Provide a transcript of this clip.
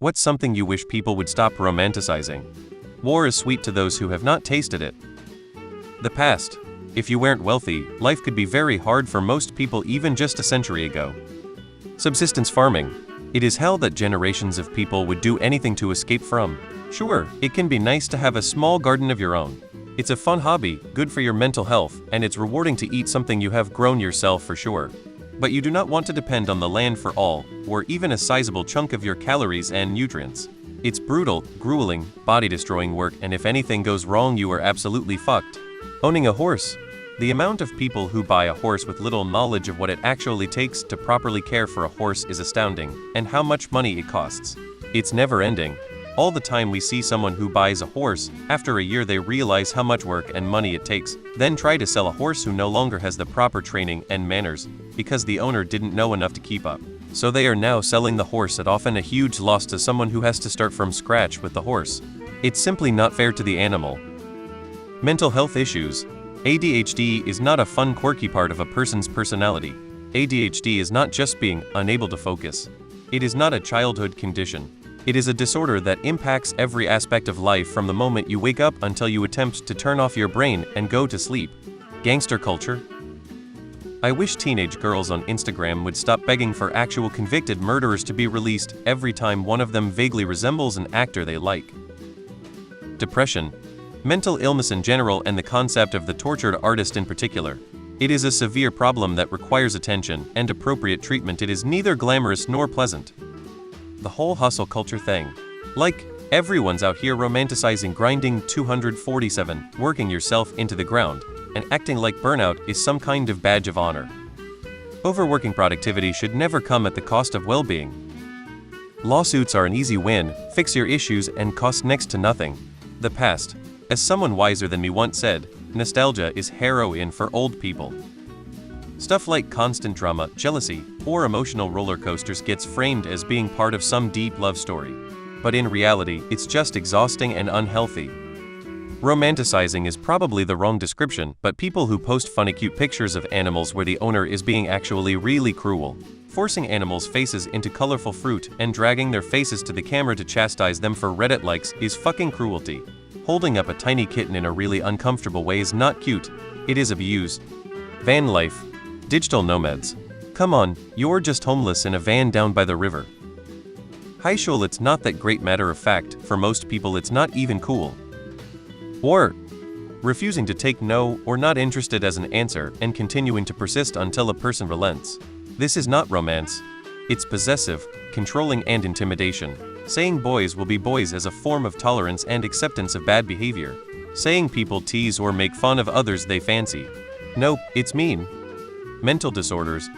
What's something you wish people would stop romanticizing? War is sweet to those who have not tasted it. The past. If you weren't wealthy, life could be very hard for most people even just a century ago. Subsistence farming. It is hell that generations of people would do anything to escape from. Sure, it can be nice to have a small garden of your own. It's a fun hobby, good for your mental health, and it's rewarding to eat something you have grown yourself for sure. But you do not want to depend on the land for all, or even a sizable chunk of your calories and nutrients. It's brutal, grueling, body-destroying work, and if anything goes wrong you are absolutely fucked. Owning a horse. The amount of people who buy a horse with little knowledge of what it actually takes to properly care for a horse is astounding, and how much money it costs. It's never ending. All the time we see someone who buys a horse, after a year they realize how much work and money it takes, then try to sell a horse who no longer has the proper training and manners, because the owner didn't know enough to keep up. So they are now selling the horse at often a huge loss to someone who has to start from scratch with the horse. It's simply not fair to the animal. Mental health issues. ADHD is not a fun, quirky part of a person's personality. ADHD is not just being unable to focus. It is not a childhood condition. It is a disorder that impacts every aspect of life from the moment you wake up until you attempt to turn off your brain and go to sleep. Gangster culture. I wish teenage girls on Instagram would stop begging for actual convicted murderers to be released every time one of them vaguely resembles an actor they like. Depression. Mental illness in general and the concept of the tortured artist in particular. It is a severe problem that requires attention and appropriate treatment. It is neither glamorous nor pleasant. The whole hustle culture thing. Like, everyone's out here romanticizing grinding 247, working yourself into the ground, and acting like burnout is some kind of badge of honor. Overworking productivity should never come at the cost of well-being. Lawsuits are an easy win, fix your issues, and cost next to nothing. The past. As someone wiser than me once said, nostalgia is heroin for old people. Stuff like constant drama, jealousy, or emotional roller coasters gets framed as being part of some deep love story. But in reality, it's just exhausting and unhealthy. Romanticizing is probably the wrong description, but people who post funny cute pictures of animals where the owner is being actually really cruel, forcing animals' faces into colorful fruit and dragging their faces to the camera to chastise them for Reddit likes is fucking cruelty. Holding up a tiny kitten in a really uncomfortable way is not cute, it is abuse. Van life. Digital nomads. Come on, you're just homeless in a van down by the river. Hi Shul, it's not that great, matter of fact, for most people it's not even cool. Or refusing to take no or not interested as an answer and continuing to persist until a person relents. This is not romance. It's possessive, controlling, and intimidation. Saying boys will be boys as a form of tolerance and acceptance of bad behavior. Saying people tease or make fun of others they fancy. Nope, it's mean. Mental disorders.